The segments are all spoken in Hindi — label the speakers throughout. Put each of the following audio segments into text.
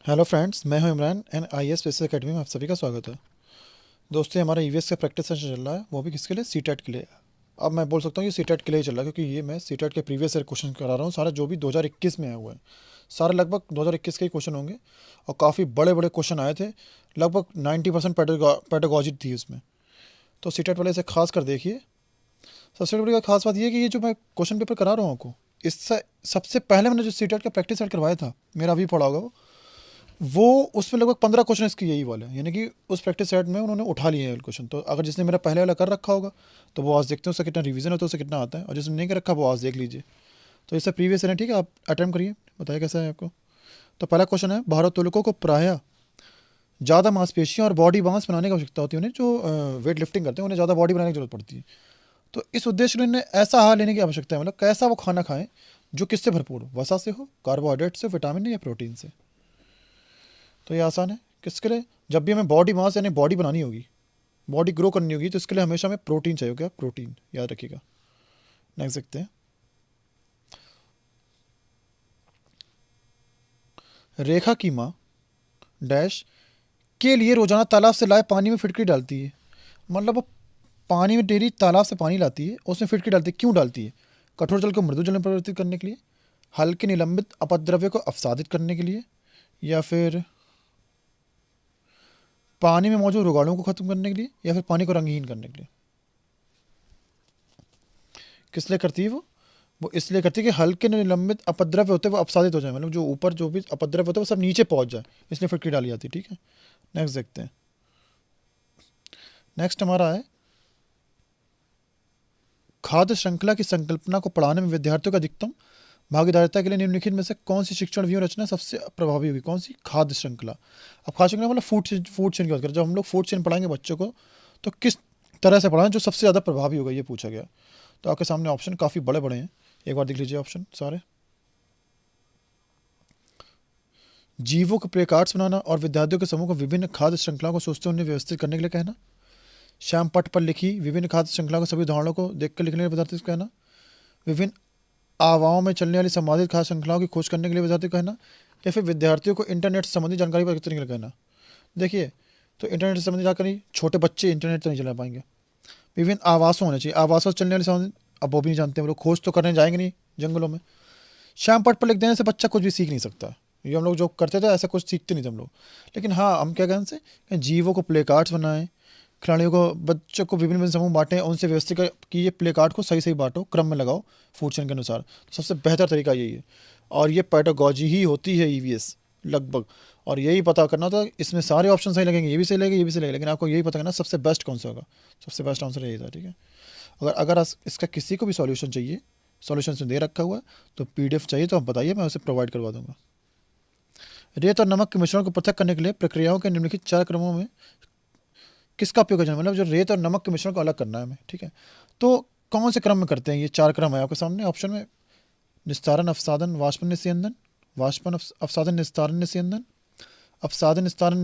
Speaker 1: हेलो फ्रेंड्स, मैं हूं Imran and IAS special academy में आप सभी का स्वागत है। दोस्तों, ये हमारा ईवीएस का प्रैक्टिस सेशन चल रहा है, वो भी किसके लिए? सीटेट के लिए। अब मैं बोल सकता हूँ ये सीटेट के लिए ही चल रहा है, क्योंकि ये मैं सीटेट के प्रीवियस ईयर क्वेश्चन करा रहा हूँ सारे, जो भी 2021 में आए हुए हैं। सारे लगभग 2021 के ही क्वेश्चन होंगे और काफ़ी बड़े बड़े क्वेश्चन आए थे। लगभग 90% पेडागॉजी थी उसमें। तो सीटेट वाले इसे खास कर देखिए। सबसे बड़ी खास बात ये है कि ये जो मैं क्वेश्चन पेपर करा रहा हूँ आपको, इससे सबसे पहले मैंने जो सीटेट का प्रैक्टिस सेट करवाया था, मेरा अभी पढ़ा होगा वो उसमें लगभग 15 क्वेश्चन इसके यही वाले हैं, यानी कि उस प्रैक्टिस सेट में उन्होंने उठा लिए हैं क्वेश्चन। तो अगर जिसने मेरा पहले वाला कर रखा होगा तो वो आज देखते हैं उसका कितना रिवीजन होता है, उससे कितना आता है, और जिसने नहीं कर रखा वो आज देख लीजिए। तो इससे प्रीवियस है, ठीक है, आप अटेम्प्ट करिए, बताइए कैसा है आपको। तो पहला क्वेश्चन है, भारोत्तोलकों को प्रायः ज़्यादा मांसपेशियाँ और बॉडी मास बनाने की आवश्यकता होती है। उन्हें जो वेट लिफ्टिंग करते हैं उन्हें ज़्यादा बॉडी बनाने की जरूरत पड़ती है। तो इस उद्देश्य में उन्हें ऐसा आहार लेने की आवश्यकता है, मतलब कैसा वो खाना खाएं जो किससे भरपूर हो, वसा से हो, कार्बोहाइड्रेट से, विटामिन या प्रोटीन से। तो ये आसान है। किसके लिए? जब भी हमें बॉडी मास यानी बॉडी बनानी होगी, बॉडी ग्रो करनी होगी, तो इसके लिए हमेशा हमें प्रोटीन चाहिए होगा, प्रोटीन याद रखिएगा। नेक्स्ट देखते हैं। रेखा की माँ डैश के लिए रोजाना तालाब से लाए पानी में फिटकरी डालती है। मतलब वो पानी में डेली तालाब से पानी लाती है, उसमें फिटकरी डालती है। क्यों डालती है? कठोर जल को मृदु जल में परिवर्तित करने के लिए, हल्के निलंबित अपद्रव्य को अपसादित करने के लिए, या फिर पानी में मौजूद रोगाणुओं को खत्म करने के लिए, या फिर पानी को रंगहीन करने के लिए। किस लिए करती है वो इसलिए करती है कि हल्के निलंबित अपद्रव्य होते हैं वो अपसादित हो जाए, मतलब जो ऊपर जो भी अपद्रव्य होता है वो सब नीचे पहुंच जाए, इसलिए फिटकरी डाली जाती है। ठीक है, नेक्स्ट देखते हैं। नेक्स्ट हमारा है, खाद्य श्रृंखला की संकल्पना को पढ़ाने में विद्यार्थियों का अधिकतम भागीदारिता के लिए निम्नलिखित में से कौन सी शिक्षण व्यूह रचना सबसे प्रभावी होगी? कौन सी? खाद्य श्रृंखला। अब खाद्य श्रृंखला मतलब फूड चेन की बात करें, जब हम लोग फूड चेन पढ़ाएंगे बच्चों को तो किस तरह से पढ़ाएं जो सबसे ज़्यादा प्रभावी होगा, ये पूछा गया। तो आपके सामने ऑप्शन काफ़ी बड़े बड़े हैं, एक बार देख लीजिए ऑप्शन सारे। जीवों के प्लेकार्ड्स बनाना और विद्यार्थियों के समूह को विभिन्न खाद्य श्रृंखलाओं को सोचते हुए उन्हें व्यवस्थित करने के लिए कहना। श्याम पट पर लिखी विभिन्न खाद्य श्रृंखलाओं के सभी उदाहरणों को देखकर लिखने के लिए विद्यार्थी को कहना। विभिन्न आवाओं में चलने वाली संवादित खाद्य श्रृंखलाओं की खोज करने के लिए विद्यार्थी को कहना। या फिर विद्यार्थियों को इंटरनेट से संबंधित जानकारी प्राप्त करने के लिए कहना। देखिए, तो इंटरनेट से संबंधित जानकारी, छोटे बच्चे इंटरनेट तो नहीं चला पाएंगे। विभिन्न आवासों होने चाहिए, आवासों से चलने वाली संबंधित, अब वो भी नहीं जानते हम लोग, खोज तो करने जाएंगे नहीं जंगलों में। श्याम पट पर लिख देने से बच्चा कुछ भी सीख नहीं सकता। ये हम लोग जो करते थे ऐसा कुछ सीखते नहीं थे हम लोग। लेकिन हाँ, हम क्या कहें से कि जीवों को प्ले कार्ड्स बनाएं, खिलाड़ियों को, बच्चों को विभिन्न विभिन्न समूह बांटें, उनसे व्यवस्थित कि ये प्ले कार्ड को सही सही बांटो, क्रम में लगाओ फूड चेन के अनुसार। तो सबसे बेहतर तरीका यही है, और ये पेडागॉजी ही होती है ईवीएस लगभग। और यही पता करना था, इसमें सारे ऑप्शन सही लगेंगे, ये भी सही लगेगा, ये भी सही लगेगा, लेकिन आपको यही पता करना सबसे बेस्ट कौन सा होगा। सबसे बेस्ट आंसर यही था। ठीक है, अगर अगर इसका किसी को भी सॉल्यूशन चाहिए, सॉल्यूशन में दे रखा हुआ है, तो पीडीएफ चाहिए तो आप बताइए, मैं उसे प्रोवाइड करवा दूंगा। रेत और नमक के मिश्रण को पृथक करने के लिए प्रक्रियाओं के निम्नलिखित 4 क्रमों में किसका उपयोग करना है? मतलब जो रेत और नमक के मिश्रण को अलग करना है हमें। ठीक है, तो कौन से क्रम में करते हैं? ये 4 क्रम है आपके सामने ऑप्शन में। निस्तारण, अवसादन, वाष्पन, निस्यंदन, वाष्पन, अवसादन, निस्तारण, निस्यंदन, अवसादन, निस्तारण,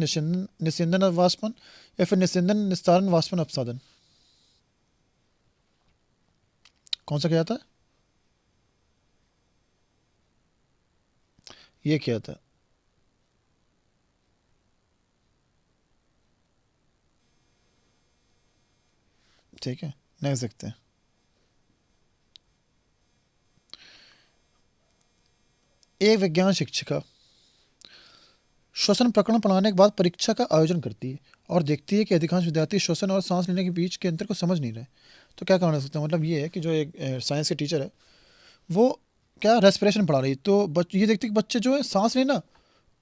Speaker 1: निस्यंदन, वाष्पन, या फिर निस्यंदन, निस्तारण, वाष्पन, अवसादन। कौन सा क्या था? ये क्या था? ठीक है, नेक्स्ट देखते हैं। एक विज्ञान शिक्षिका श्वसन प्रकरण पढ़ाने के बाद परीक्षा का आयोजन करती है और देखती है कि अधिकांश विद्यार्थी श्वसन और सांस लेने के बीच के अंतर को समझ नहीं रहे। तो क्या कारण हो सकता है? मतलब ये है कि जो एक साइंस के टीचर है, वो क्या रेस्पिरेशन पढ़ा रही है, तो ये देखते हैं कि बच्चे जो है सांस लेना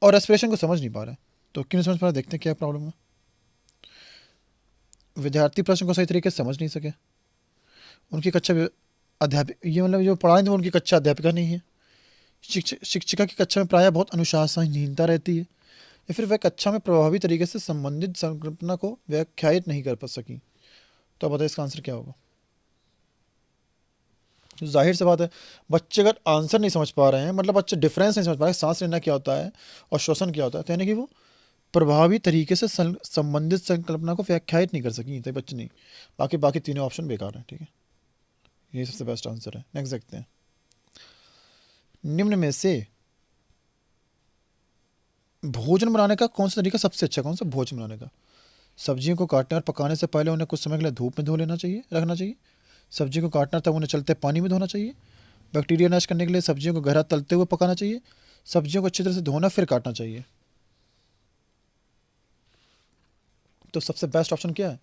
Speaker 1: और रेस्पिरेशन को समझ नहीं पा रहे हैं। तो क्यों नहीं समझ पा रहे? देखते हैं क्या प्रॉब्लम है। विद्यार्थी प्रश्न को सही तरीके से समझ नहीं सके। उनकी कक्षा अध्यापिका, ये मतलब जो पढ़ा रहे थे वो उनकी कक्षा अध्यापिका नहीं है। शिक्षिका की कक्षा में प्रायः बहुत अनुशासनहीनता रहती है, या फिर वह कक्षा में प्रभावी तरीके से संबंधित संकल्पना को व्याख्यायित नहीं कर पा सकी। तो अब बताइए इसका आंसर क्या होगा? तो जाहिर सी बात है, बच्चे अगर आंसर नहीं समझ पा रहे हैं, मतलब बच्चे डिफरेंस नहीं समझ पा रहे, सांस लेना क्या होता है और श्वसन क्या होता है, तो यानी कि वो प्रभावी तरीके से संबंधित संकल्पना को व्याख्यायित नहीं कर सकी, तो बच्चे नहीं। बाकी बाकी तीनों ऑप्शन बेकार है। ठीक है, यही सबसे बेस्ट आंसर है। नेक्स्ट देखते हैं। निम्न में से भोजन बनाने का कौन सा तरीका सबसे अच्छा, कौन सा भोजन बनाने का? सब्जियों को काटने और पकाने से पहले उन्हें कुछ समय के लिए धूप में धो लेना चाहिए, रखना चाहिए। सब्जियों को काटना तब उन्हें चलते पानी में धोना चाहिए। बैक्टीरिया नष्ट करने के लिए सब्जियों को गहरा तलते हुए पकाना चाहिए। सब्जियों को अच्छी तरह से धोना फिर काटना चाहिए। तो सबसे बेस्ट ऑप्शन क्या है?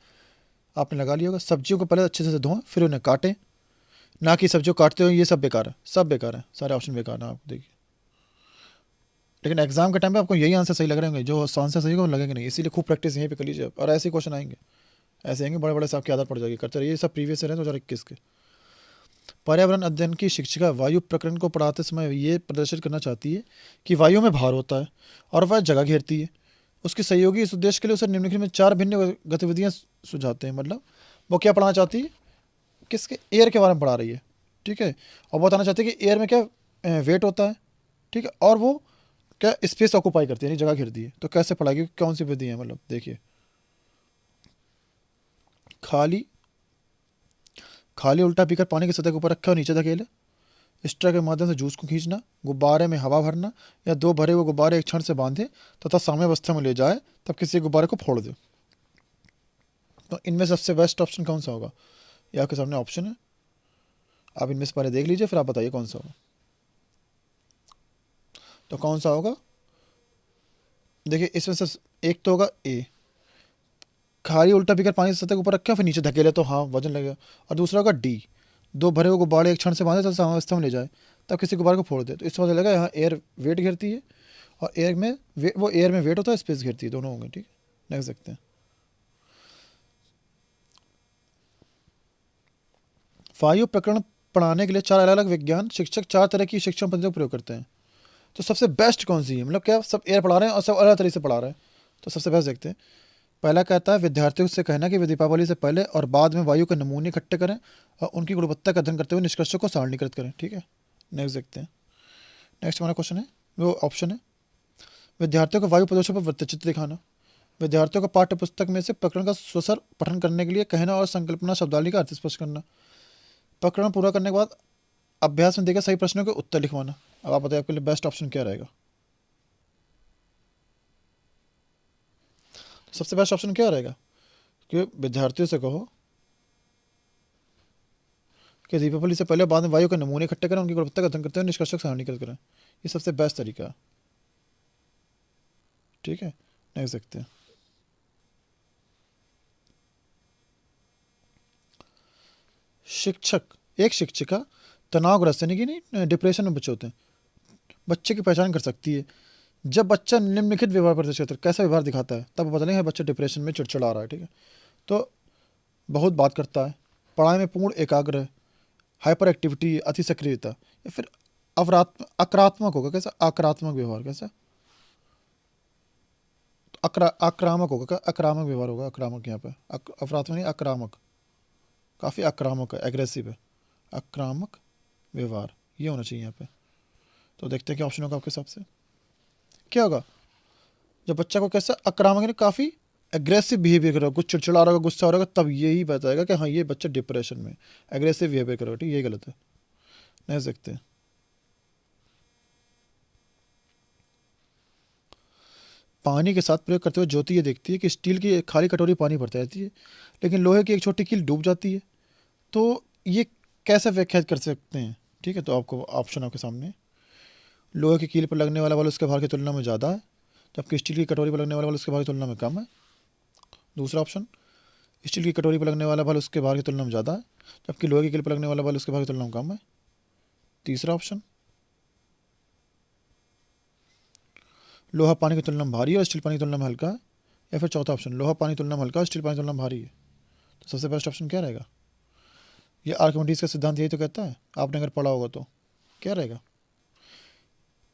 Speaker 1: आपने लगा लिया होगा, सब्जियों को पहले अच्छे से धोएं फिर उन्हें काटें। ना कि सब्जियों को काटते हो, ये सब बेकार है, सब बेकार है, सारे ऑप्शन बेकार हैं। आप देखिए, लेकिन एग्जाम के टाइम पे आपको यही आंसर सही लग रहे होंगे, जो आंसर सही होगा वो लगेंगे नहीं, इसीलिए खूब प्रैक्टिस यहीं पे कर लीजिए और ऐसे ही क्वेश्चन आएंगे, ऐसे आएंगे बड़े बड़े साहब की आदत पड़ जाएगी, करते रहिए। सब प्रीवियस ईयर है 2021 के। पर्यावरण अध्ययन की शिक्षिका वायु प्रकरण को पढ़ाते समय ये प्रदर्शित करना चाहती है कि वायु में भार होता है और वह जगह घेरती है। उसके सहयोगी इस उद्देश्य के लिए उसे निम्नलिखित में 4 भिन्न गतिविधियां सुझाते हैं। मतलब वो क्या पढ़ाना चाहती है? किसके? एयर के बारे में पढ़ा रही है, ठीक है। और वो बताना चाहती है कि एयर में क्या वेट होता है, ठीक है, और वो क्या स्पेस ऑक्यूपाई करती है, यानी जगह घेरती है। तो कैसे पढ़ाएगी, कौन सी विधि है? मतलब देखिए, खाली खाली उल्टा पीकर पानी की सतह के ऊपर रखे और नीचे धकेले। स्ट्रा के माध्यम से जूस को खींचना। गुब्बारे में हवा भरना या 2 भरे हुए गुब्बारे एक क्षण से बांधे तथा साम्य अवस्था में ले जाए, तब किसी गुब्बारे को फोड़ दे। तो इनमें सबसे बेस्ट ऑप्शन कौन सा होगा? ये आपके सामने ऑप्शन है, आप इनमें से पहले देख लीजिए, फिर आप बताइए कौन सा होगा। तो कौन सा होगा? देखिए, इसमें से एक तो होगा ए, खाली उल्टा पीकर पानी की सतह के ऊपर रखे फिर नीचे धकेले तो हाँ वजन लगेगा। और दूसरा होगा डी, 2 भरे हुए गुब्बारे एक क्षण से बांधे तो साम्यावस्था में ले जाए, तब किसी गुब्बारे को फोड़ दे। तो इससे पता लगा यहाँ एयर वेट घेरती है और एयर में वो एयर में वेट होता है, स्पेस घेरती है, दोनों होंगे, ठीक है, देख सकते हैं। वायु प्रकरण पढ़ाने के लिए 4 अलग अलग विज्ञान शिक्षक 4 तरह की शिक्षण पद्धतियों का प्रयोग करते हैं। तो सबसे बेस्ट कौन सी है? मतलब क्या सब एयर पढ़ा रहे हैं और सब अलग तरीके से पढ़ा रहे हैं? तो सबसे बेस्ट देखते हैं। पहला कहता है विद्यार्थियों से कहना कि वे दीपावली से पहले और बाद में वायु के नमूने इकट्ठे करें और उनकी गुणवत्ता का अध्ययन करते हुए निष्कर्षों को सारणीकृत करें, ठीक है। नेक्स्ट देखते हैं। नेक्स्ट हमारा क्वेश्चन है, वो ऑप्शन है, विद्यार्थियों को वायु प्रदूषण पर वृत्तचित्र दिखाना। विद्यार्थियों को पाठ्य पुस्तक में से प्रकरण का स्वसर पठन करने के लिए कहना और संकल्पना शब्दावली का अर्थ स्पष्ट करना। प्रकरण पूरा करने के बाद अभ्यास में देकर सही प्रश्नों के उत्तर लिखवाना। अब आप बताइए आपके लिए बेस्ट ऑप्शन क्या रहेगा? सबसे बेस्ट ऑप्शन क्या रहेगा कि विद्यार्थियों से कहो कि दीपावली से पहले बाद में वायु के नमूने इकट्ठे करें, उनकी गुणवत्ता का अध्ययन करते हुए निष्कर्षों को सारणीकृत करें। ये सबसे बेस्ट तरीका है, ठीक है। नेक्स्ट देखते हैं। शिक्षक, एक शिक्षिका तनावग्रस्त यानी कि नहीं डिप्रेशन में बच्चे होते हैं, बच्चे की पहचान कर सकती है। जब बच्चा निम्नलिखित व्यवहार प्रदर्शित करता है, कैसा व्यवहार दिखाता है, तब पता लगेगा बच्चा डिप्रेशन में चिड़चिड़ा रहा है, ठीक है। तो बहुत बात करता है, पढ़ाई में पूर्ण एकाग्र है, हाइपर एक्टिविटी, अति सक्रियता, या फिर आक्रात्मक होगा। कैसा आक्रात्मक व्यवहार? कैसा आक्रामक होगा? क्या आक्रामक व्यवहार होगा? आक्रामक यहाँ पे अवरात्मक नहीं, आक्रामक, काफ़ी आक्रामक है, एग्रेसिव है, आक्रामक व्यवहार ये होना चाहिए यहाँ पे। तो देखते हैं क्या ऑप्शन होगा आपके हिसाब से, क्या होगा? जब बच्चा को कैसा आक्रामक यानी काफ़ी एग्रेसिव बिहेवियर करेगा, कुछ चिड़चिड़ा रहा होगा, गुस्सा हो रहा होगा, तब यही बताएगा कि हाँ ये बच्चा डिप्रेशन में, एग्रेसिव बिहेवियर करेगा, ठीक, ये गलत है। नहीं सकते हैं। पानी के साथ प्रयोग करते हुए ज्योति ये देखती है कि स्टील की एक खाली कटोरी पानी भरती रहती है लेकिन लोहे की एक छोटी कील डूब जाती है। तो ये कैसे व्याख्यात कर सकते हैं? ठीक है, तो आपको ऑप्शन आपके सामने है। लोहे की कील पर लगने वाला बल उसके भार की तुलना में ज़्यादा है, जबकि स्टील की कटोरी पर लगने वाला बल उसके भार की तुलना में कम है। दूसरा ऑप्शन, स्टील की कटोरी पर लगने वाला बल उसके भार की तुलना में ज़्यादा है, जबकि लोहे की कील पर लगने वाला बल उसके भार की तुलना में कम है। तीसरा ऑप्शन, लोहा पानी की तुलना में भारी है और स्टील पानी की तुलना में हल्का है। या फिर चौथा ऑप्शन, लोहा पानी की तुलना में हल्का और स्टील पानी की तुलना में भारी है। तो सबसे बेस्ट ऑप्शन क्या रहेगा? ये आर्किमिडीज का सिद्धांत यही तो कहता है, आपने अगर पढ़ा होगा तो क्या रहेगा?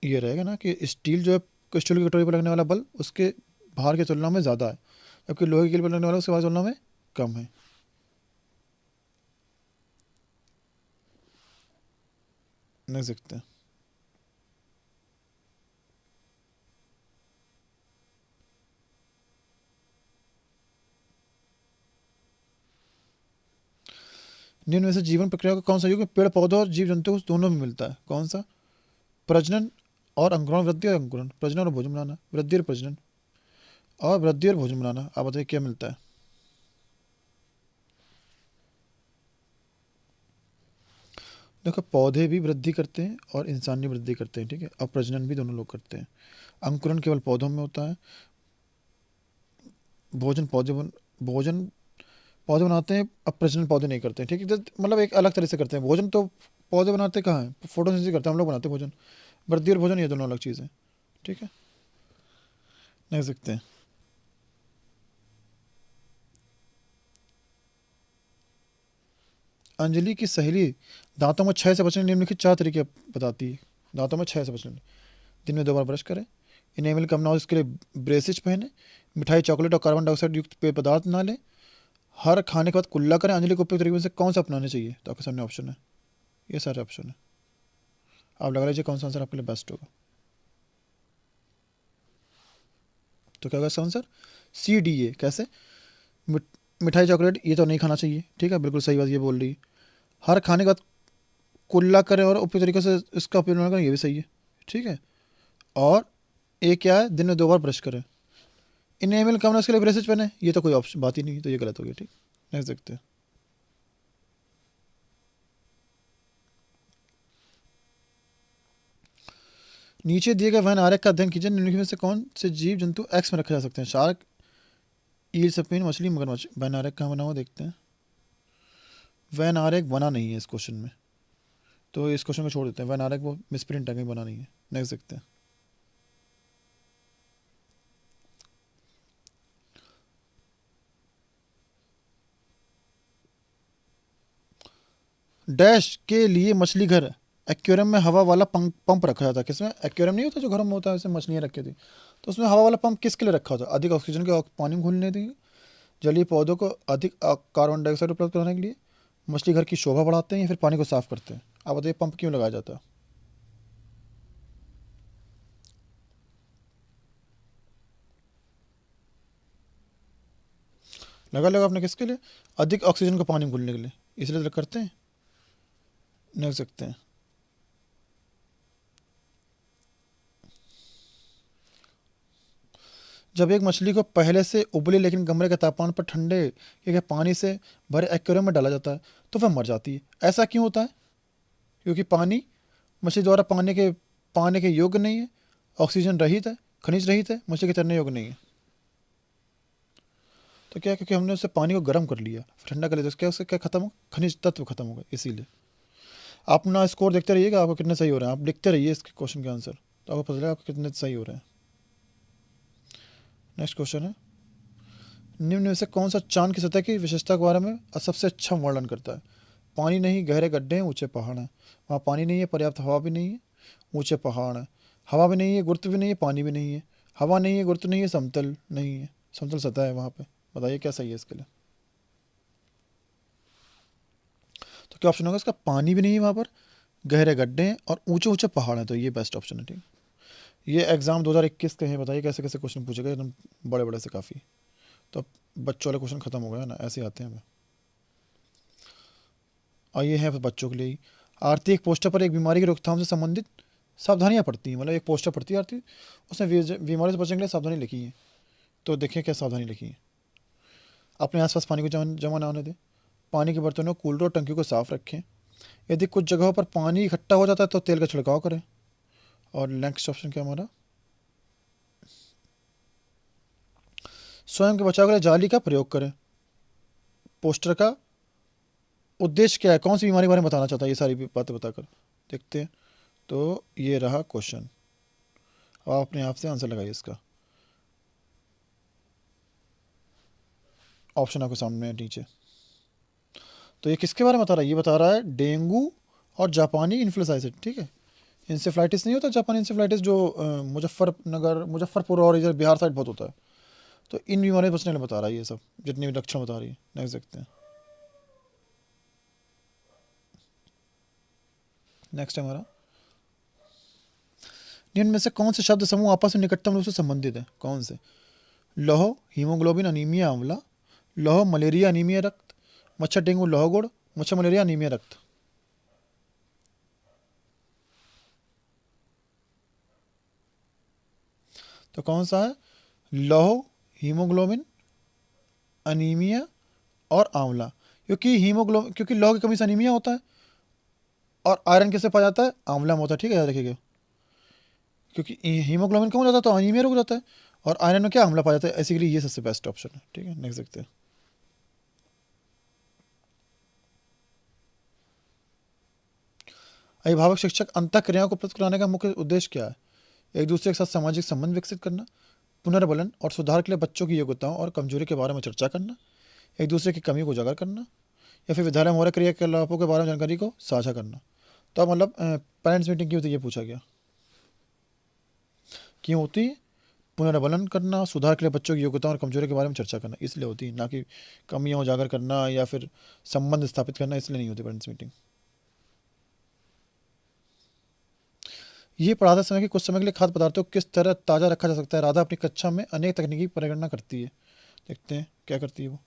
Speaker 1: ये रहेगा ना कि स्टील जो है, स्टील की कटोरी पर लगने वाला बल उसके भार की तुलना में ज़्यादा है, जबकि लोहे की कील पर लगने वाला उसके भार की तुलना में कम है। नहीं सकते। निम्न में से जीवन प्रक्रिया का कौन सा युग पेड़ पौधों और जीव जंतु दोनों में मिलता है? कौन सा? प्रजनन और अंकुरण, वृद्धि और अंकुरण, प्रजनन और भोजन बनाना, वृद्धि और प्रजनन, और वृद्धि और भोजन बनाना। आप बताइए क्या मिलता है? देखो, पौधे भी वृद्धि करते हैं और इंसान भी वृद्धि करते हैं, ठीक है, और प्रजनन भी दोनों लोग करते हैं। अंकुरण केवल पौधों में होता है। भोजन भोजन पौधे बनाते हैं, अब प्रजनन पौधे नहीं करते हैं, ठीक है, मतलब एक अलग तरह से करते हैं। भोजन तो पौधे बनाते कहाँ हैं, फोटोसिंथेसिस करते हैं, हम लोग बनाते हैं भोजन। वृद्धि और भोजन ये दोनों अलग चीज़ है, ठीक है, नहीं सकते हैं। अंजलि की सहेली दांतों में क्षय से बचने के निम्नलिखित 4 तरीके बताती है। दांतों में क्षय से बचने, दिन में 2 बार ब्रश करें, इनेमल कम ना हो इसके लिए ब्रेसिज पहने, मिठाई, चॉकलेट और कार्बन डाइऑक्साइड युक्त पेय पदार्थ ना लें, हर खाने के बाद कुल्ला करें। अंजलि को उपयुक्त तरीके में से कौन सा अपनाना चाहिए? तो आपके सामने ऑप्शन है, ये सारे ऑप्शन है, आप लगा लीजिए कौन सा आंसर आपके लिए बेस्ट होगा। तो क्या होगा इसका आंसर? C D A. कैसे? मिठाई, चॉकलेट ये तो नहीं खाना चाहिए, ठीक है, बिल्कुल सही बात ये बोल रही है। हर खाने के बाद कुल्ला करें और उपयुक्त तरीके से इसका उपयोग ना करें, ये भी सही है, ठीक है। और एक क्या है, दिन में 2 बार ब्रश करें। इनेबल कम के लिए ब्रेसेज पहने, ये तो कोई ऑप्शन बात ही नहीं, तो ये गलत हो गया, ठीक, नहीं सकते। नीचे दिए गए वैन आरेख का अध्ययन कीजिए, निम्नलिखित में से कौन से जीव जंतु एक्स में रखे जा सकते हैं? शार्क, ईल, सफीन, मछली, मगरमच्छ। वैन आरेख कहाँ बना हुआ देखते हैं। वैन आरेख बना नहीं है इस क्वेश्चन में, तो इस क्वेश्चन को छोड़ देते हैं। वैन आरेख वो मिसप्रिंट है, कहीं बना नहीं है, नहीं सकते हैं। डैश के लिए मछली घर एक्वेरियम में हवा वाला पंप रखा जाता है। किसमें? एक्वेरियम नहीं होता जो घरों में होता है, वैसे मछलियाँ रखी थी, तो उसमें हवा वाला पंप किसके लिए रखा होता है? अधिक ऑक्सीजन के पानी में घुलने देंगे, जलीय पौधों को अधिक कार्बन डाइऑक्साइड उपलब्ध कराने के लिए, मछली घर की शोभा बढ़ाते हैं, या फिर पानी को साफ करते हैं? आप बताइए पंप क्यों लगाया जाता है? लगा आपने किसके लिए? अधिक ऑक्सीजन को पानी में घुलने के लिए, इसलिए तो करते हैं, नहीं सकते हैं। जब एक मछली को पहले से उबले लेकिन कमरे के तापमान पर ठंडे या पानी से भरे एक्वेरियम में डाला जाता है तो वह मर जाती है। ऐसा क्यों होता है? क्योंकि पानी मछली द्वारा पाने के योग्य नहीं है, ऑक्सीजन रहित है, खनिज रहित है, मछली के तैरने योग्य नहीं है। तो क्या, क्योंकि हमने उससे पानी को गर्म कर लिया, ठंडा कर लिया, तो क्या उससे क्या खत्म हो, खनिज तत्व खत्म हो गए, इसीलिए। आप अपना स्कोर देखते रहिएगा, आपको कितने सही हो रहे हैं, आप लिखते रहिए इसके क्वेश्चन के आंसर, तो आपको पता चलेगा आपको कितने सही हो रहे हैं। नेक्स्ट क्वेश्चन है, निम्न में से कौन सा चांद की सतह की विशेषता के बारे में सबसे अच्छा वर्णन करता है? पानी नहीं, गहरे गड्ढे हैं, ऊंचे पहाड़ हैं। वहाँ पानी नहीं है, पर्याप्त हवा भी नहीं है, ऊंचे पहाड़ हैं। हवा भी नहीं है, गुरुत्व भी नहीं है, पानी भी नहीं है। हवा नहीं है, गुरुत्व नहीं है, समतल नहीं है, समतल सतह है वहाँ पे। बताइए क्या सही है इसके लिए? तो क्या ऑप्शन होगा इसका? पानी भी नहीं है वहाँ पर, गहरे गड्ढे हैं और ऊंचे ऊंचे पहाड़ हैं, तो ये बेस्ट ऑप्शन है, ठीक। ये एग्जाम 2021 के हैं, बताइए कैसे कैसे क्वेश्चन पूछेगा, एकदम बड़े बड़े से काफ़ी। तो बच्चों वाले क्वेश्चन खत्म हो गया ना, ऐसे आते हैं हमें। और ये है बच्चों के लिए ही। आरती एक पोस्टर पर एक बीमारी की रोकथाम से संबंधित सावधानियाँ पड़ती हैं, मतलब एक पोस्टर पड़ती है आरती, उसमें बीमारी से बचने के लिए सावधानी लिखी है। तो देखिए क्या सावधानी लिखी है। अपने आसपास पानी को जमा ना होने दें, पानी के बर्तनों, कूलर और टंकी को साफ रखें, यदि कुछ जगहों पर पानी इकट्ठा हो जाता है तो तेल का छिड़काव करें। और नेक्स्ट ऑप्शन क्या हमारा? स्वयं के बचाव के लिए जाली का प्रयोग करें। पोस्टर का उद्देश्य क्या है, कौन सी बीमारी के बारे में बताना चाहता है, ये सारी बातें बताकर देखते हैं। तो ये रहा क्वेश्चन, आप अपने आप से आंसर लगाइए इसका। ऑप्शन आपके सामने है नीचे। तो ये किसके बारे में बता रहा है? ये बता रहा है डेंगू और जापानी इन्फ्लुएंजा, ठीक है। इंसेफ्लाइटिस नहीं होता, जापानी इंसेफ्लाइटिस जो मुजफ्फरपुर और इधर बिहार साइड बहुत होता है, तो इन बीमारियों से बचने के लिए बता रहा है ये सब, जितने भी लक्षण बता रही है, देख सकते हैं। नेक्स्ट है हमारा, निम्न में से कौन से शब्द समूह आपस में निकटतम रूप से संबंधित है? कौन से? लौह, हीमोग्लोबिन, अनीमिया, आंवला। लौह, मलेरिया, अनीमिया, रक्त। मच्छर, डेंगू, लौह गुण। मच्छर, मलेरिया, अनीमिया, रक्त। तो कौन सा है? लौह, हीमोग्लोबिन, अनीमिया और आंवला। क्योंकि लौह की कमी से अनीमिया होता है और आयरन किससे पाया जाता है? आंवला में होता है। ठीक है, याद रखिएगा। क्योंकि हीमोग्लोबिन कम हो जाता है तो अनीमिया रुक जाता है, और आयरन में क्या? आंवला पाया जाता है। इसीलिए ये सबसे बेस्ट ऑप्शन है। ठीक है, नेक्स्ट देखते हैं। अभिभावक शिक्षक अंतःक्रियाओं को प्रस्तुत कराने का मुख्य उद्देश्य क्या है? एक दूसरे के साथ सामाजिक संबंध विकसित करना, पुनर्बलन और सुधार के लिए बच्चों की योग्यताओं और कमजोरी के बारे में चर्चा करना, एक दूसरे की कमी को उजागर करना, या फिर विद्यालय में हो रहे क्रियाकलापों के बारे में जानकारी को साझा करना। तो अब मतलब पेरेंट्स मीटिंग क्यों होती है, ये पूछा गया। क्यों होती है? पुनर्बलन करना, सुधार के लिए बच्चों की योग्यताओं और कमजोरी के बारे में चर्चा करना, इसलिए होती है। ना कि कमियां उजागर करना या फिर संबंध स्थापित करना, इसलिए नहीं होती पेरेंट्स मीटिंग। ये पढ़ाते समय कि कुछ समय के लिए खाद्य पदार्थों को किस तरह ताज़ा रखा जा सकता है। राधा अपनी कक्षा में अनेक तकनीकी परिगणना करती है। देखते हैं क्या करती है वो।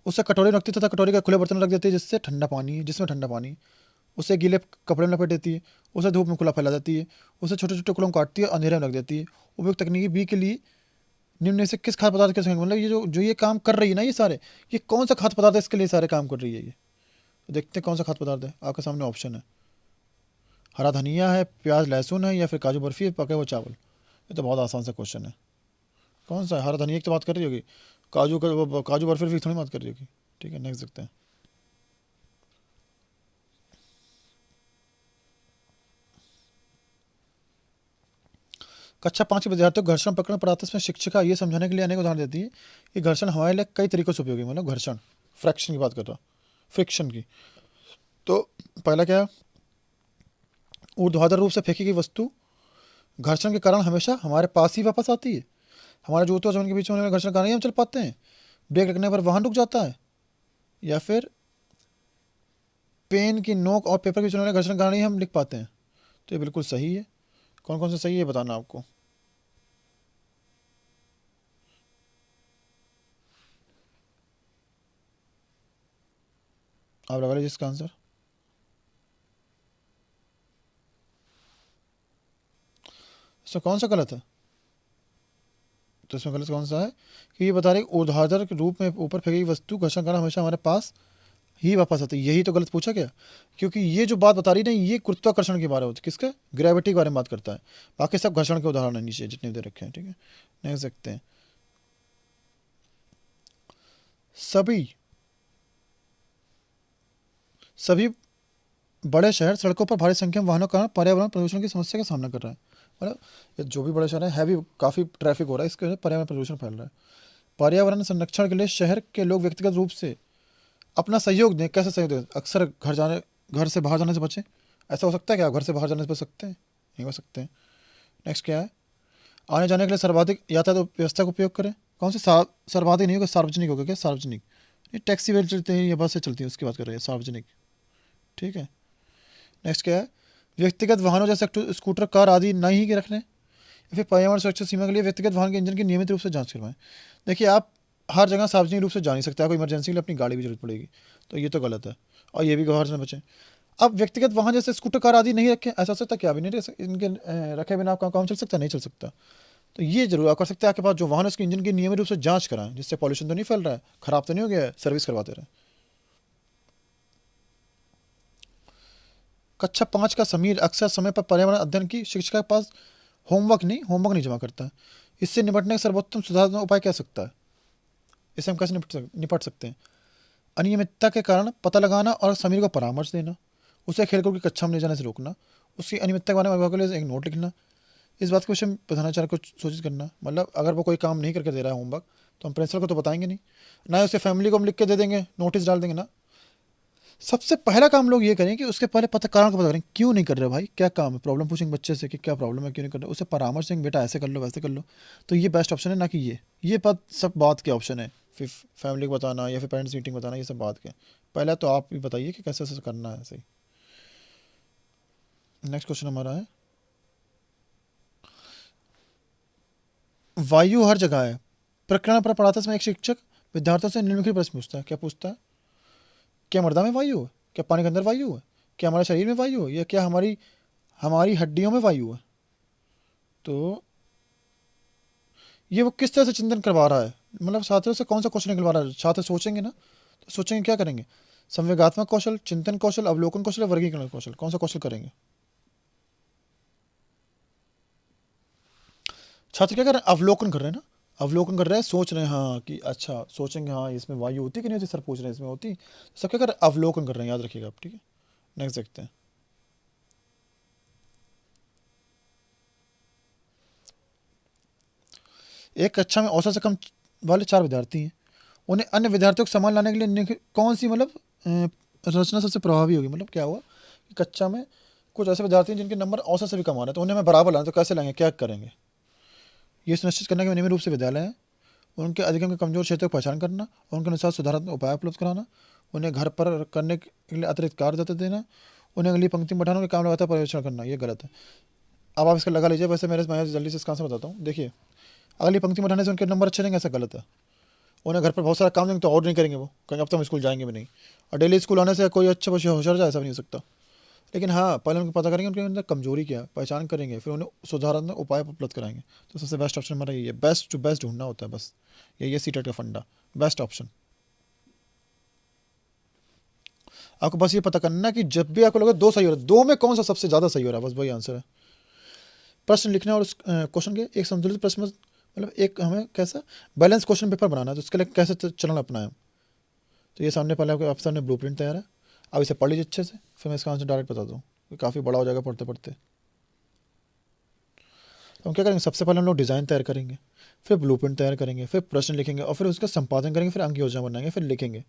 Speaker 1: उसे कटोरी में रखती है तथा कटोरी का खुले बर्तन में रख देती है जिसमें ठंडा पानी है। उसे गीले कपड़े में लपेट देती है। उसे धूप में खुला फैला देती है। उसे छोटे छोटे टुकड़ों को काटती है और अंधेरे में रख देती है। उपयुक्त तकनीकी बी के लिए निम्न में से किस खाद्य पदार्थ के संग, मतलब ये जो ये काम कर रही है ना, ये सारे, ये कौन सा खाद्य पदार्थ है इसके लिए सारे काम कर रही है ये। तो देखते हैं कौन सा खाद्य पदार्थ है। आपके सामने ऑप्शन है, हरा धनिया है, प्याज लहसुन है, या फिर काजू बर्फी है, पके हुए चावल। ये तो बहुत आसान सा क्वेश्चन है। कौन सा है? हरा धनिया की तो बात कर रही होगी, काजू बर्फी की थोड़ी बात कर रही होगी। ठीक है, नेक्स्ट देखते हैं। कक्षा 5 के विद्यार्थियों को घर्षण प्रकरण पढ़ाते समय शिक्षिका ये समझाने के लिए अनेक उदाहरण देती है कि घर्षण हमारे लिए कई तरीकों से उपयोगी है। मतलब घर्षण, फ्रैक्शन की बात कर रहा, फ्रिक्शन की। तो पहला क्या है? ऊर्ध्वाधर रूप से फेंकी गई वस्तु घर्षण के कारण हमेशा हमारे पास ही वापस आती है। हमारे जूतों और जमीन के बीच में होने वाले घर्षण के कारण ही हम चल पाते हैं। ब्रेक लगने पर वाहन रुक जाता है। या फिर पेन की नोक और पेपर के बीच में होने वाले घर्षण के कारण ही हम लिख पाते हैं। तो ये बिल्कुल सही है। कौन कौन सा सही है बताना आपको। आप लगा लीजिए इसका आंसर। इसमें कौन सा गलत है? तो इसमें गलत कौन सा है कि ये बता रहे ऊर्ध्वाधर के रूप में ऊपर फेंकी गई वस्तु घर्षण के कारण हमेशा हमारे पास ही वापस आती है। यही तो गलत पूछा गया, क्योंकि ये जो बात बता रही ना, ये गुरुत्वाकर्षण के बारे में होती, किसके? ग्रेविटी के बारे में बात करता है। बाकी सब घर्षण के उदाहरण है नीचे जितने दे रखे हैं। ठीक है, नेक्स्ट देखते हैं। सभी सभी बड़े शहर सड़कों पर भारी संख्या में वाहनों के कारण पर्यावरण प्रदूषण की समस्या का सामना कर रहा है। मतलब ये जो भी बड़े शहर है हैवी काफ़ी ट्रैफिक हो रहा है, इसके वजह से पर्यावरण प्रदूषण फैल रहा है। पर्यावरण संरक्षण के लिए शहर के लोग व्यक्तिगत रूप से अपना सहयोग दें। कैसे सहयोग दें? अक्सर घर से बाहर जाने से बचें। ऐसा हो सकता है क्या आप घर से बाहर जाने से बच सकते हैं? नहीं हो सकते हैं। नेक्स्ट क्या है? आने जाने के लिए सर्वाधिक यातायात व्यवस्था का उपयोग करें। कौन सी सर्वाधिक नहीं होगा, सार्वजनिक होगा क्या? सार्वजनिक, ये टैक्सी वेल चलते हैं या बस से चलती है उसकी बात कर रहे हैं, सार्वजनिक। ठीक है, नेक्स्ट क्या है? व्यक्तिगत वाहनों जैसे स्कूटर, कार आदि नहीं ही रखने। या फिर पर्यावरण सुरक्षा सीमा के लिए व्यक्तिगत वाहन के इंजन की नियमित रूप से जांच करवाएं। देखिए, आप हर जगह सार्वजनिक रूप से जा नहीं सकते, आपको इमरजेंसी के लिए अपनी गाड़ी की जरूरत पड़ेगी। तो ये तो गलत है। और ये भी बाहर से बचें। अब व्यक्तिगत वाहन जैसे स्कूटर, कार आदि नहीं रखें। ऐसा हो सकता है क्या? भी नहीं इनके रखे बिना आपका काम चल सकता? नहीं चल सकता। तो ये जरूर आप कर सकते हैं, आपके पास जो वाहन है उसके इंजन की नियमित रूप से जांच कराएं, जिससे पॉल्यूशन तो नहीं फैल रहा है, खराब तो नहीं हो गया है, सर्विस करवाते रहें। कक्षा 5 का समीर अक्सर समय पर पर्यावरण अध्ययन की शिक्षिका के पास होमवर्क नहीं जमा करता है। इससे निपटने का सर्वोत्तम सुधारात्मक उपाय क्या सकता है? इससे हम कैसे निपट सकते हैं? अनियमितता के कारण पता लगाना और समीर को परामर्श देना। उसे खेलकूद की कक्षा में ले जाने से रोकना। उसकी अनियमितता के बारे में अभिभावकों के लिए एक नोट लिखना। इस बात के विषय में प्रधानाचार्य को सूचित करना। मतलब अगर वो कोई काम नहीं करके दे रहा है होमवर्क, तो हम प्रिंसिपल को तो बताएंगे नहीं, ना ही उसके फैमिली को हम लिख के दे देंगे, नोटिस डाल देंगे ना। सबसे पहला काम लोग ये करें कि उसके पहले कारण को पता करें, क्यों नहीं कर रहे भाई, क्या काम है। प्रॉब्लम पूछेंगे बच्चे से कि क्या प्रॉब्लम है, क्यों नहीं कर रहे। उसे परामर्श देंगे, बेटा ऐसे कर लो वैसे कर लो। तो ये बेस्ट ऑप्शन है, ना कि ये बात सब बात के ऑप्शन है। फिर फैमिली को बताना या फिर पेरेंट्स मीटिंग बताना, ये सब बात के। पहले तो आप भी बताइए कि कैसे ऐसे करना है सही। नेक्स्ट क्वेश्चन हमारा है, वायु हर जगह है प्रकरण पर पढ़ाते समय एक शिक्षक विद्यार्थियों से निम्नलिखित प्रश्न पूछता है। क्या पूछता है? क्या मृदा में वायु है? क्या पानी के अंदर वायु है? क्या हमारे शरीर में वायु है या क्या हमारी हमारी हड्डियों में वायु है? तो ये वो किस तरह से चिंतन करवा रहा है, मतलब छात्रों से कौन सा क्वेश्चन निकलवा रहा है? छात्र सोचेंगे ना, तो सोचेंगे क्या करेंगे? संवेगात्मक कौशल, चिंतन कौशल, अवलोकन कौशल, वर्गीकरण कौशल, कौन सा कौशल करेंगे? छात्र क्या कर रहे हैं? अवलोकन कर रहे हैं ना, अवलोकन कर रहे हैं, सोच रहे हैं, हाँ कि अच्छा सोचेंगे, हाँ इसमें वायु होती कि नहीं होती, सर पूछ रहे हैं इसमें होती। सब क्या कर रहे हैं? अवलोकन कर रहे हैं, याद रखिएगा आप, ठीक है। नेक्स्ट देखते हैं। एक कक्षा में औसत से कम वाले 4 विद्यार्थी हैं, उन्हें अन्य विद्यार्थियों को समान लाने के लिए कौन सी मतलब रचना सबसे प्रभावी होगी? मतलब क्या हुआ कि कक्षा में कुछ ऐसे विद्यार्थी हैं जिनके नंबर औसत से भी कम आ रहे हैं, तो उन्हें हमें बराबर लाना, तो कैसे लाएंगे, क्या करेंगे? ये सुनिश्चित करना कि नियमित रूप से विद्यालय हैं, उनके अधिगम के कमजोर क्षेत्रों की पहचान करना, उनके अनुसार सुधारात्मक उपाय उपलब्ध कराना, उन्हें घर पर करने के लिए अतिरिक्त कार्य देते देना, उन्हें अगली पंक्ति में बैठाना, उनके काम लगातार पर्यवेक्षण करना। ये गलत है। अब आप इसका लगा लीजिए, वैसे मैं जल्दी से इसका आंसर बताता हूँ। देखिए, अगली पंक्ति में बैठाने से उनके नंबर अच्छे रहेंगे, ऐसा गलत है। उन्हें घर पर बहुत सारा काम देंगे तो और नहीं करेंगे, वो कहेंगे अब तो हम स्कूल जाएंगे भी नहीं। और डेली स्कूल आने से कोई अच्छा बच्चा होशियार जाए, ऐसा भी नहीं हो सकता। लेकिन हाँ, पहले उनको पता करेंगे उनके अंदर कमजोरी क्या है, पहचान करेंगे, फिर उन्हें सुधारात्मक उपाय उपलब्ध कराएंगे। तो सबसे बेस्ट ऑप्शन हमारा ये है, बेस्ट टू बेस्ट ढूंढना होता है बस। ये सीटेट का फंडा, बेस्ट ऑप्शन। आपको बस ये पता करना है कि जब भी आपको लगे दो सही हो रहा है, दो में कौन सा सबसे ज़्यादा सही हो रहा है, बस वही आंसर है। प्रश्न लिखना और उस क्वेश्चन के एक संतुलित प्रश्न, मतलब एक हमें कैसा बैलेंस क्वेश्चन पेपर बनाना है, तो उसके लिए कैसे चलन अपनाएं। तो ये सामने पहले आपके सामने ब्लूप्रिंट तैयार है, अब इसे पढ़ लीजिए अच्छे से, फिर मैं इसका आंसर डायरेक्ट बता दूँ, काफ़ी बड़ा हो जाएगा पढ़ते पढ़ते। तो हम क्या करेंगे, सबसे पहले हम लोग डिज़ाइन तैयार करेंगे, फिर ब्लूप्रिंट तैयार करेंगे, फिर प्रश्न लिखेंगे और फिर उसका संपादन करेंगे, फिर अंक योजना बनाएंगे, फिर लिखेंगे।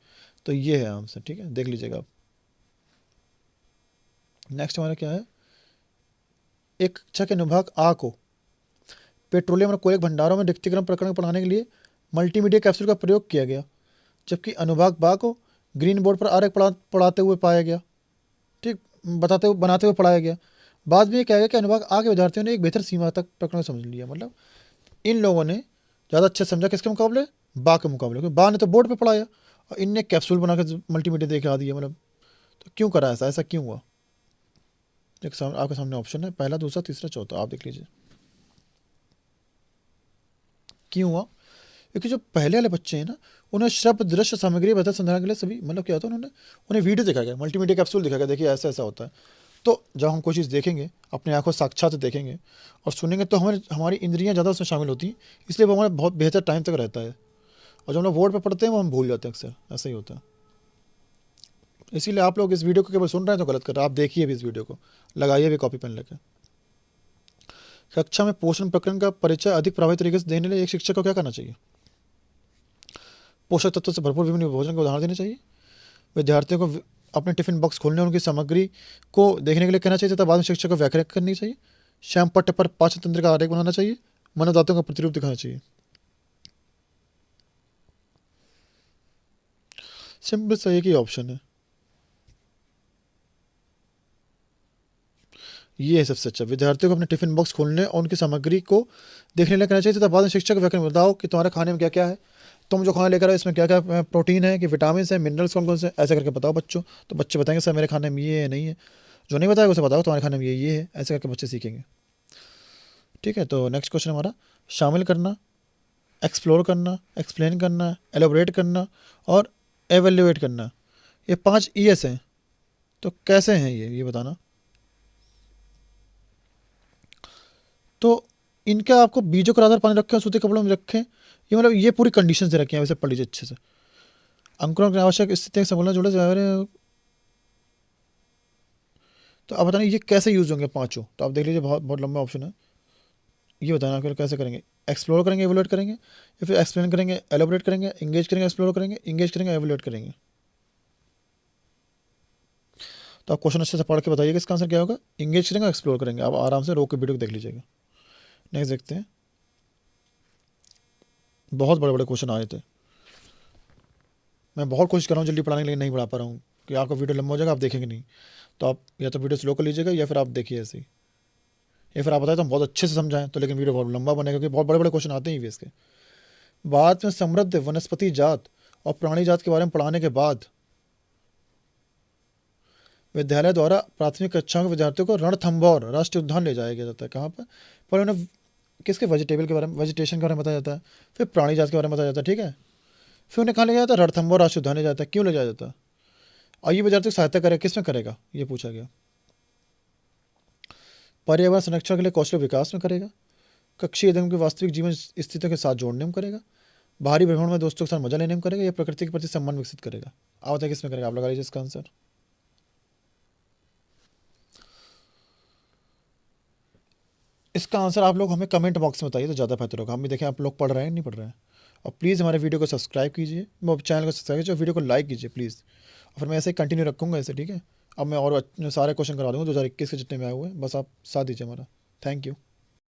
Speaker 1: तो ये है आंसर, ठीक है, देख लीजिएगा आप। नेक्स्ट हमारा क्या है, एक कक्षा के अनुभाग आ को पेट्रोलियम और कोयले भंडारों में रिक्तीकरण प्रकरण को पढ़ाने के लिए मल्टीमीडिया कैप्सूल का प्रयोग किया गया, जबकि अनुभाग बा को ग्रीन बोर्ड पर आरेख पढ़ाते हुए पाया गया, ठीक, बनाते हुए पढ़ाया गया। बाद में ये कहा गया कि अनुभाग आ के विद्यार्थियों ने एक बेहतर सीमा तक प्रकरण को समझ लिया। मतलब इन लोगों ने ज़्यादा अच्छे समझा किसके मुकाबले, बा के मुकाबले, क्योंकि बा ने तो बोर्ड पे पढ़ाया और इनने कैप्सूल बना के मल्टीमीडिया दिखा दिया। मतलब तो क्यों करा ऐसा, ऐसा क्यों हुआ? एक आपके सामने ऑप्शन है, पहला, दूसरा, तीसरा, चौथा, आप देख लीजिए क्यों हुआ। क्योंकि जो पहले वाले बच्चे हैं ना, उन्हें शब्द दृश्य सामग्री बेहतर समझाने के लिए सभी, मतलब क्या होता है, उन्हें वीडियो दिखाया गया, मल्टीमीडिया कैप्सूल दिखाया गया, देखिए ऐसा ऐसा होता है। तो जब हम कोई चीज़ देखेंगे, अपने आंखों साक्षात देखेंगे और सुनेंगे, तो हमारी इंद्रियां ज़्यादा उसमें शामिल होती हैं, इसलिए वो हमारे बहुत बेहतर टाइम तक रहता है। और जब हम लोग बोर्ड पे पढ़ते हैं वो हम भूल जाते हैं अक्सर, ऐसा ही होता है। इसीलिए आप लोग इस वीडियो को केवल सुन रहे हैं तो गलत कर रहे हैं, आप देखिए भी इस वीडियो को, लगाइए भी कॉपी पेन लेकर। कक्षा में पोषण प्रकरण का परिचय अधिक प्रभावी तरीके से देने के लिए एक शिक्षक को क्या करना चाहिए? पोषक तत्वों से भरपूर विभिन्न भोजन के उदाहरण देने चाहिए, विद्यार्थियों को अपने टिफिन बॉक्स खोलने और उनकी सामग्री को देखने के लिए कहना चाहिए तथा बाद में शिक्षक को व्याख्या करनी चाहिए, श्याम पट्ट पर पाचन तंत्र का आरेख बनाना चाहिए, मनोदातों का प्रतिरूप दिखाना चाहिए। सिंपल सा एक ही ऑप्शन है, ये है सबसे अच्छा। विद्यार्थियों को अपने टिफिन बॉक्स खोलने और उनकी सामग्री को देखने के लिए कहना चाहिए तथा बाद में शिक्षक को व्याख्या बताओ कि तुम्हारे खाने में क्या क्या है, तुम जो खाना लेकर आओ इसमें क्या क्या प्रोटीन है, कि विटामिन है, मिनरल्स कौन कौन से, ऐसे करके बताओ बच्चों। तो बच्चे बताएंगे सर मेरे खाने में ये है, नहीं है। जो नहीं बताएगा उसे बताओ तुम्हारे खाने में ये है, ऐसे करके बच्चे सीखेंगे। ठीक है, तो नेक्स्ट क्वेश्चन हमारा, शामिल करना, एक्सप्लोर करना, एक्सप्लेन करना, एलोबरेट करना और एवेल्युएट करना, ये 5 ES हैं। तो कैसे हैं ये बताना। तो इनका आपको बीजों का आधार पानी रखें और सूती कपड़ों में रखें, ये मतलब ये पूरी कंडीशन से रखी हैं, वैसे पढ़ लीजिए अच्छे से। अंकुरण की आवश्यक स्थिति संबंध जुड़े तो आप बताना ये कैसे यूज होंगे पांचों, तो आप देख लीजिए, बहुत बहुत लंबा ऑप्शन है। ये बताना फिर कैसे करेंगे, एक्सप्लोर करेंगे, एवोल्यूट करेंगे, या फिर एक्सप्लेन करेंगे, एलोबरेट करेंगे, इंगेज करेंगे, एक्सप्लोर करेंगे, इंगेज करेंगे, एवोल्यूट करेंगे। तो आप क्वेश्चन अच्छे से पढ़ के बताइएगा इसका आंसर क्या होगा, इंगेज करेंगे, एक्सप्लोर करेंगे। आप आराम से रोक के वीडियो को देख लीजिएगा। नेक्स्ट देखते हैं, बहुत बड़े बड़े क्वेश्चन आए थे, मैं बहुत कोशिश कर रहा हूँ जल्दी पढ़ाने के लिए, नहीं पढ़ा पा रहा हूँ कि आपका वीडियो लंबा हो जाएगा, आप देखेंगे नहीं। तो आप या तो वीडियो स्लो कर लीजिएगा या फिर आप देखिए ऐसे ही, या फिर आप बताएं तो हम बहुत अच्छे से समझाएं, तो लेकिन वीडियो बहुत लंबा बनेगा क्योंकि बहुत बड़े बड़े क्वेश्चन आते ही भी इसके। बाद में समृद्ध वनस्पति जात और प्राणी जात के बारे में पढ़ाने के बाद विद्यालय द्वारा प्राथमिक कक्षाओं के विद्यार्थियों को रणथंभौर राष्ट्रीय उद्यान ले जाया गया जाता है। कहाँ पर उन्हें किसके वेजिटेबल के बारे में, वेजिटेशन के बारे में बताया जाता है, फिर प्राणी जाति के बारे में बताया जाता है, ठीक है। फिर उन्हें कहाँ ले जाया जाता है, रणथंभौर राष्ट्रीय उद्यान ले जाता है। क्यों ले जाया जाता है? और ये विद्यार्थी की सहायता करेगा, किस में करेगा, ये पूछा गया। पर्यावरण संरक्षण के लिए कौशल विकास में करेगा, कक्षीय अध्ययन के वास्तविक जीवन स्थितियों के साथ जोड़ने में करेगा, बाहरी भ्रमण में दोस्तों के साथ मजा लेने में करेगा, या प्रकृति के प्रति सम्मान विकसित करेगा। आप बताइए किसमें करेगा, आप लगा लीजिए इसका आंसर। इसका आंसर आप लोग हमें कमेंट बॉक्स में बताइए तो ज़्यादा बेहतर होगा। हम भी देखें आप लोग पढ़ रहे हैं नहीं पढ़ रहे हैं। और प्लीज़ हमारे वीडियो को सब्सक्राइब कीजिए, चैनल को सब्सक्राइब कीजिए, वीडियो को लाइक कीजिए प्लीज़। और फिर मैं ऐसे ही कंटिन्यू रखूँगा ऐसे, ठीक है। अब मैं और सारे क्वेश्चन करा दूँगा 2021 के जितने में आए हुए हैं, बस आप साथ दीजिए हमारा। Thank you.